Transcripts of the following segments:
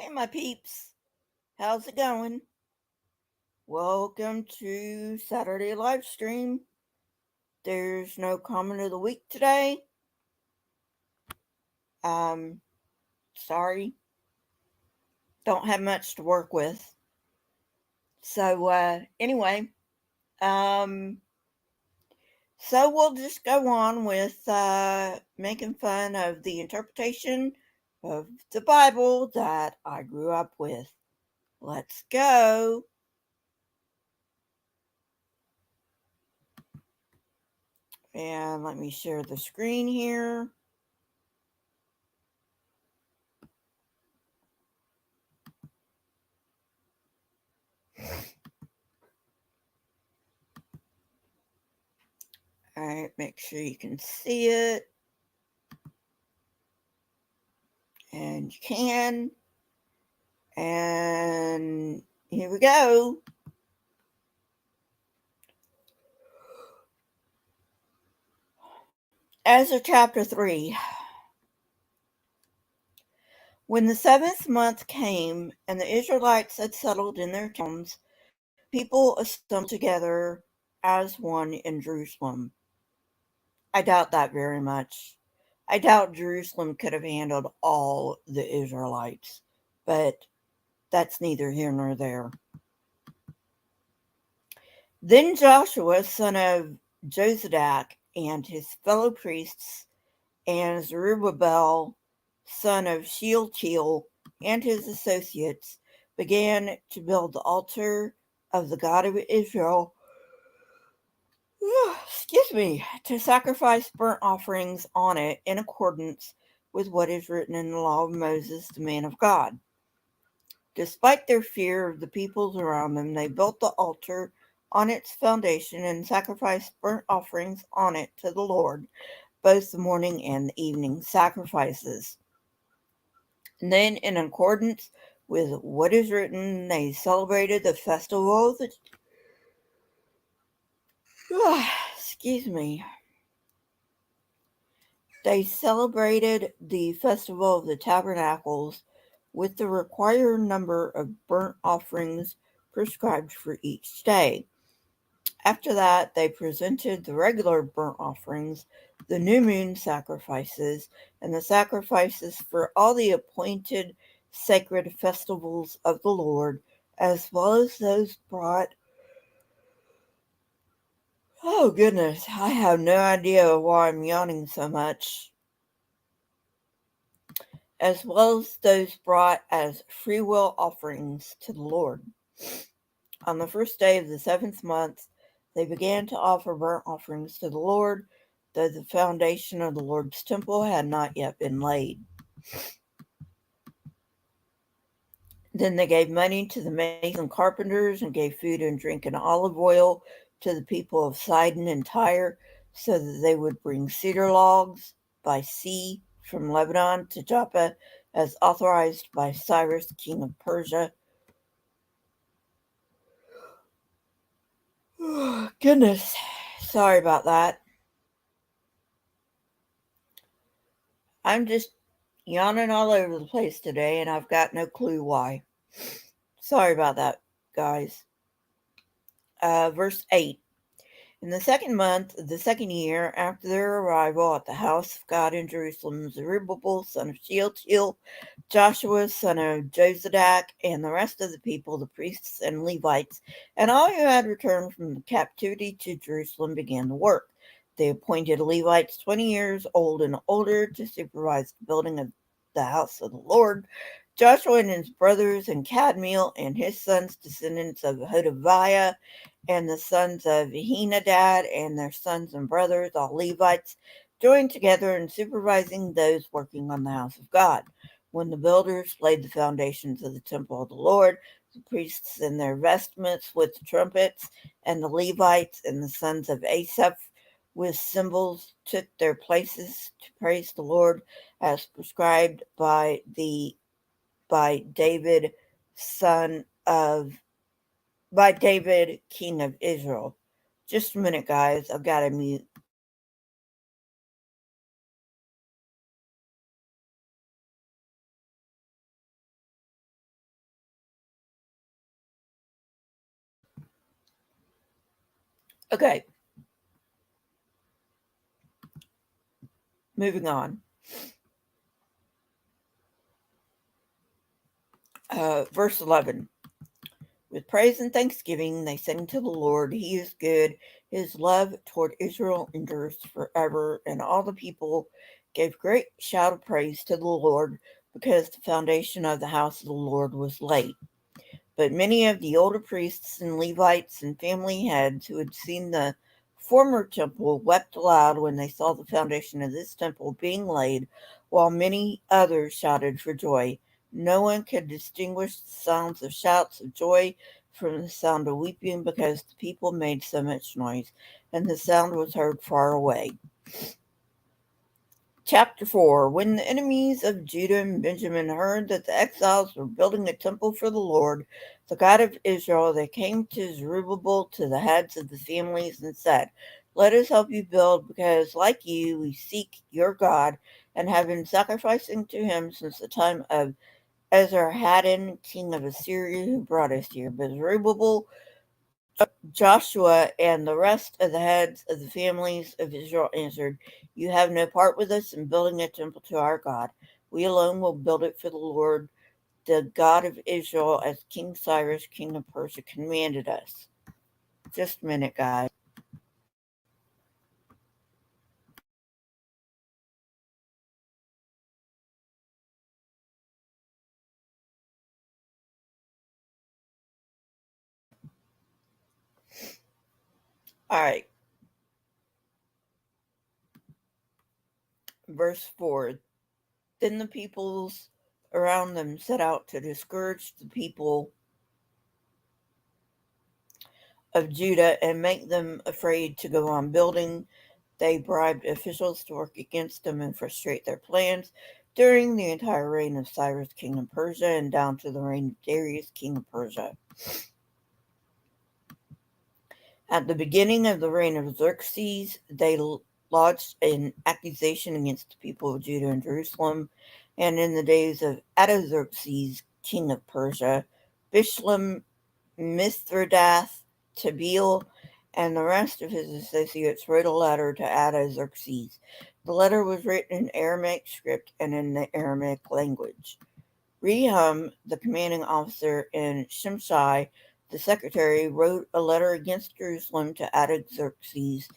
Hey, my peeps. How's it going? Welcome to Saturday live stream. There's no comment of the week today. Um, sorry. Don't have much to work with. Anyway, um, so we'll just go on with making fun of the interpretation of the Bible that I grew up with. Let's go. And let me share the screen here. All right, make sure you can see it. And you can. And here we go. Ezra chapter 3. When the seventh month came and the Israelites had settled in their towns, people assembled together as one in Jerusalem. I doubt that very much. I doubt Jerusalem could have handled all the Israelites, but that's neither here nor there. Then Joshua, son of Jozadak, and his fellow priests, and Zerubbabel, son of Shealtiel, and his associates, began to build the altar of the God of Israel, to sacrifice burnt offerings on it in accordance with what is written in the law of Moses, the man of God. Despite their fear of the peoples around them, they built the altar on its foundation and sacrificed burnt offerings on it to the Lord, both the morning and the evening sacrifices. And then, in accordance with what is written, they celebrated the festival of the excuse me. They celebrated the festival of the tabernacles with the required number of burnt offerings prescribed for each day. After that, they presented the regular burnt offerings, the new moon sacrifices, and the sacrifices for all the appointed sacred festivals of the Lord, as well as those brought. Oh, goodness, I have no idea why I'm yawning so much. As well as those brought as freewill offerings to the Lord. On the first day of the seventh month, they began to offer burnt offerings to the Lord, though the foundation of the Lord's temple had not yet been laid. Then they gave money to the masons and carpenters, and gave food and drink and olive oil to the people of Sidon and Tyre, so that they would bring cedar logs by sea from Lebanon to Joppa, as authorized by Cyrus, king of Persia. Oh, goodness, sorry about that. I'm just yawning all over the place today, and I've got no clue why. Sorry about that, guys. Verse 8. In the second month of the second year after their arrival at the house of God in Jerusalem, Zerubbabel, son of Shealtiel, Joshua, son of Jozadak, and the rest of the people, the priests and Levites, and all who had returned from captivity to Jerusalem began the work. They appointed Levites 20 years old and older to supervise the building of the house of the Lord. Joshua and his brothers, and Kadmiel and his sons, descendants of Hodaviah, and the sons of Henadad and their sons and brothers, all Levites, joined together in supervising those working on the house of God. When the builders laid the foundations of the temple of the Lord, the priests in their vestments with trumpets, and the Levites and the sons of Asaph with cymbals took their places to praise the Lord as prescribed by David, son of by David, king of Israel. Just a minute, guys. I've got to mute. Okay, moving on. Verse 11. With praise and thanksgiving they sang to the Lord, He is good, His love toward Israel endures forever. And all the people gave great shout of praise to the Lord, because the foundation of the house of the Lord was laid. But many of the older priests and Levites and family heads who had seen the former temple wept aloud when they saw the foundation of this temple being laid, while many others shouted for joy. No one could distinguish the sounds of shouts of joy from the sound of weeping, because the people made so much noise, and the sound was heard far away. Chapter 4. When the enemies of Judah and Benjamin heard that the exiles were building a temple for the Lord, the God of Israel, they came to Zerubbabel, to the heads of the families, and said, Let us help you build, because like you, we seek your God, and have been sacrificing to him since the time of Ezra king of Assyria, who brought us here. But Zerubbabel, Joshua and the rest of the heads of the families of Israel answered, You have no part with us in building a temple to our God. We alone will build it for the Lord, the God of Israel, as King Cyrus, king of Persia, commanded us. Just a minute, guys. All right, verse 4. Then the peoples around them set out to discourage the people of Judah and make them afraid to go on building. They bribed officials to work against them and frustrate their plans during the entire reign of Cyrus, king of Persia, and down to the reign of Darius, king of Persia. At the beginning of the reign of Xerxes, they lodged an accusation against the people of Judah and Jerusalem, and in the days of Artaxerxes, king of Persia, Bishlam, Mithridates, Tabeel, and the rest of his associates wrote a letter to Artaxerxes. The letter was written in Aramaic script and in the Aramaic language. Rehum, the commanding officer, and Shimshai, the secretary, wrote a letter against Jerusalem to Artaxerxes,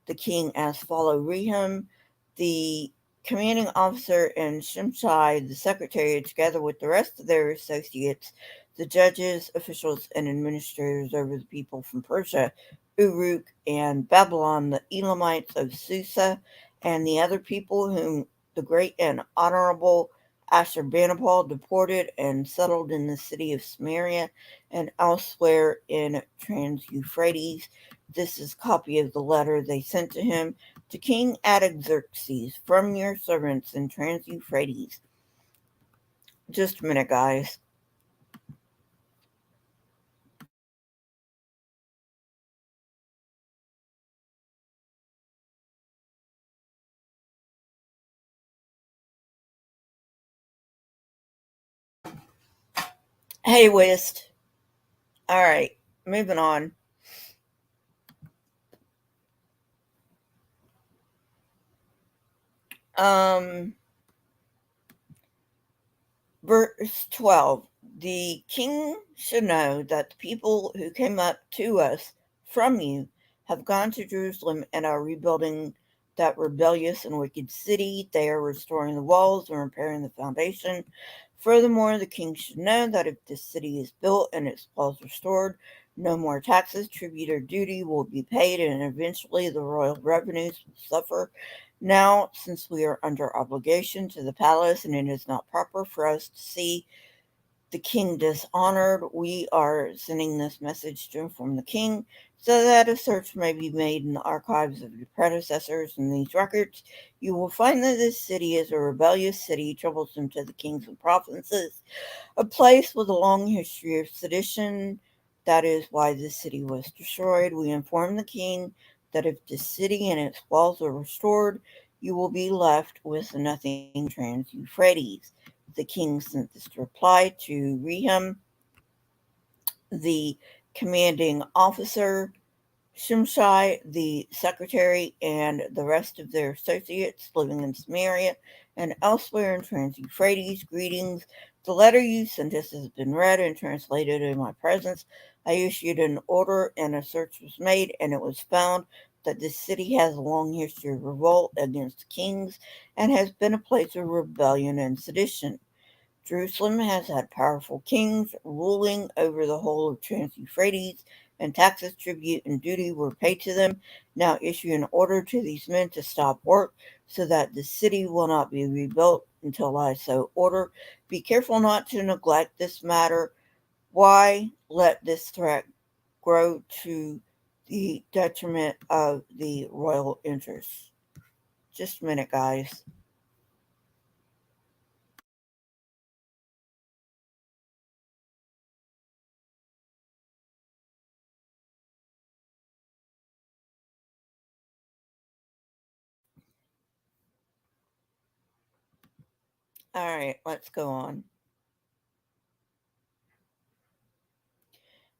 the king, as follows. Rehum, the commanding officer, and Shimshai, the secretary, together with the rest of their associates, the judges, officials, and administrators over the people from Persia, Uruk, and Babylon, the Elamites of Susa, and the other people whom the great and honorable Ashurbanipal deported and settled in the city of Samaria and elsewhere in Trans-Euphrates. This is a copy of the letter they sent to him, to King Artaxerxes, from your servants in Trans-Euphrates. Just a minute, guys. Hey, Wist. All right, moving on. Um, Verse 12. The king should know that the people who came up to us from you have gone to Jerusalem and are rebuilding that rebellious and wicked city. They are restoring the walls and repairing the foundation. Furthermore, the king should know that if this city is built and its walls restored, no more taxes, tribute, or duty will be paid, and eventually the royal revenues will suffer. Now, since we are under obligation to the palace and it is not proper for us to see the king dishonored, we are sending this message to inform the king, so that a search may be made in the archives of your predecessors in these records. You will find that this city is a rebellious city, troublesome to the kings and provinces, a place with a long history of sedition. That is why this city was destroyed. We inform the king that if the city and its walls are restored, you will be left with nothing trans Euphrates. The king sent this reply to Rehum, the commanding officer, Shimshai, the secretary, and the rest of their associates living in Samaria and elsewhere in Trans-Euphrates, greetings. The letter you sent us has been read and translated in my presence. I issued an order, and a search was made, and it was found that this city has a long history of revolt against kings and has been a place of rebellion and sedition. Jerusalem has had powerful kings ruling over the whole of Trans-Euphrates, and taxes, tribute, and duty were paid to them. Now issue an order to these men to stop work, so that the city will not be rebuilt until I so order. Be careful not to neglect this matter. Why let this threat grow to the detriment of the royal interests? Just a minute, guys. All right, let's go on.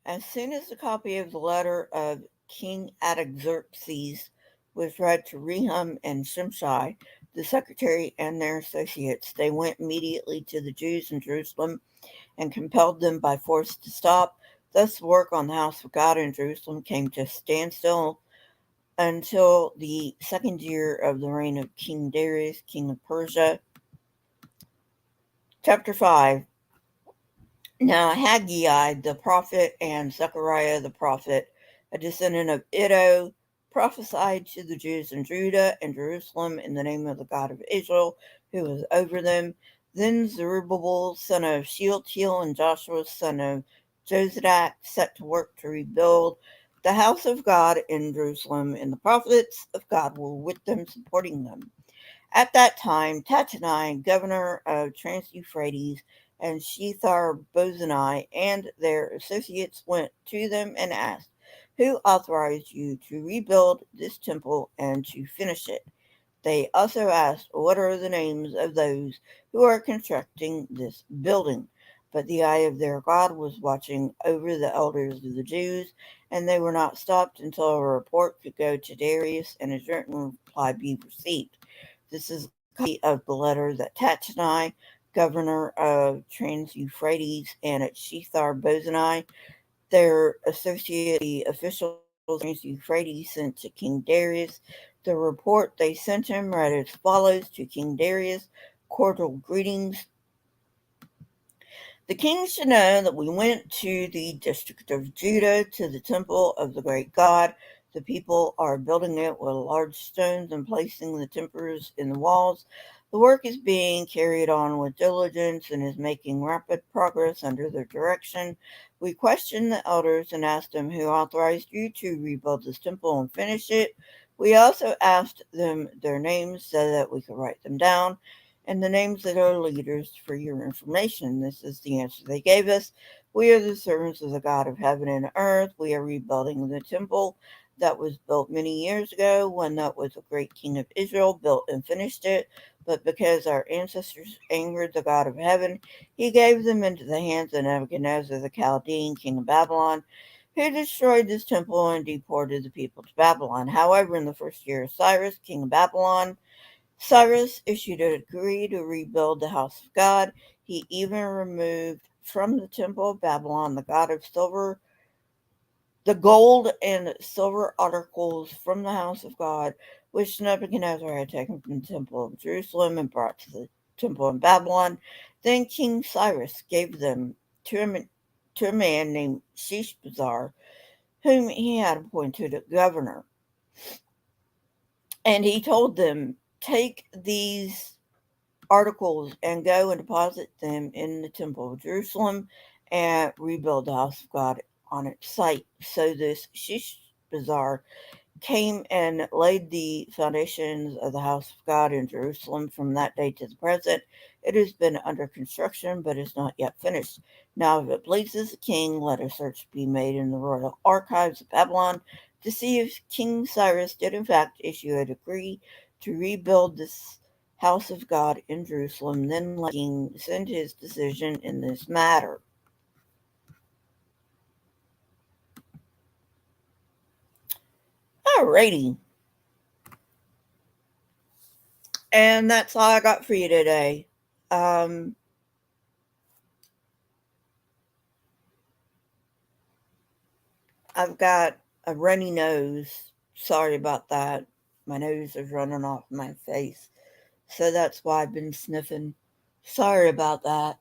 As soon as the copy of the letter of King Artaxerxes was read to Rehum and Shimshai, the secretary, and their associates, they went immediately to the Jews in Jerusalem and compelled them by force to stop. Thus, the work on the house of God in Jerusalem came to a standstill until the second year of the reign of King Darius, king of Persia. Chapter 5. Now Haggai the prophet and Zechariah the prophet, a descendant of Iddo, prophesied to the Jews in Judah and Jerusalem in the name of the God of Israel, who was over them. Then Zerubbabel, son of Shealtiel, and Joshua, son of Jozadak, set to work to rebuild the house of God in Jerusalem, and the prophets of God were with them, supporting them. At that time, Tattenai, governor of Trans-Euphrates, and Shethar-Bozenai and their associates went to them and asked, "Who authorized you to rebuild this temple and to finish it?" They also asked, "What are the names of those who are constructing this building?" But the eye of their God was watching over the elders of the Jews, and they were not stopped until a report could go to Darius and a written reply be received. This is a copy of the letter that Tattenai, governor of Trans-Euphrates, and at Shethar-Bozenai, their associate, the officials of Trans-Euphrates, sent to King Darius. The report they sent him read as follows: to King Darius, cordial greetings. The king should know that we went to the district of Judah to the temple of the great God. The people are building it with large stones and placing the timbers in the walls. The work is being carried on with diligence and is making rapid progress under their direction. We questioned the elders and asked them, "Who authorized you to rebuild this temple and finish it?" We also asked them their names so that we could write them down, and the names of their leaders for your information. This is the answer they gave us. "We are the servants of the God of heaven and earth. We are rebuilding the temple that was built many years ago when that was a great king of Israel built and finished it. But because our ancestors angered the God of heaven, he gave them into the hands of Nebuchadnezzar the Chaldean, king of Babylon, who destroyed this temple and deported the people to Babylon. However, in the first year of Cyrus, king of Babylon, Cyrus issued a decree to rebuild the house of God. He even removed from the temple of Babylon the gold and silver articles from the house of God, which Nebuchadnezzar had taken from the temple of Jerusalem and brought to the temple in Babylon. Then King Cyrus gave them to a man named Sheshbazzar, whom he had appointed a governor. And he told them, "Take these articles and go and deposit them in the temple of Jerusalem and rebuild the house of God on its site." So this Sheshbazzar came and laid the foundations of the house of God in Jerusalem. From that day to the present, it has been under construction, but is not yet finished. Now, if it pleases the king, let a search be made in the royal archives of Babylon to see if King Cyrus did in fact issue a decree to rebuild this house of God in Jerusalem. Then let the king send his decision in this matter. Alrighty. And that's all I got for you today. I've got a runny nose. Sorry about that. My nose is running off my face. So that's why I've been sniffing. Sorry about that.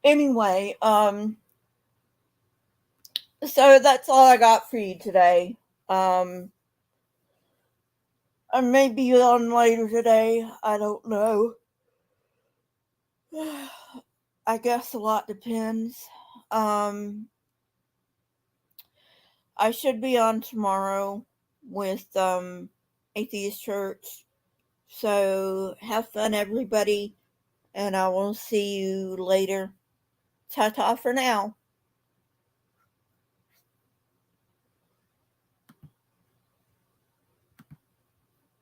Anyway, so that's all I got for you today. I may be on later today. I don't know. I guess a lot depends. I should be on tomorrow with Atheist Church. So have fun, everybody, and I will see you later. Ta ta for now.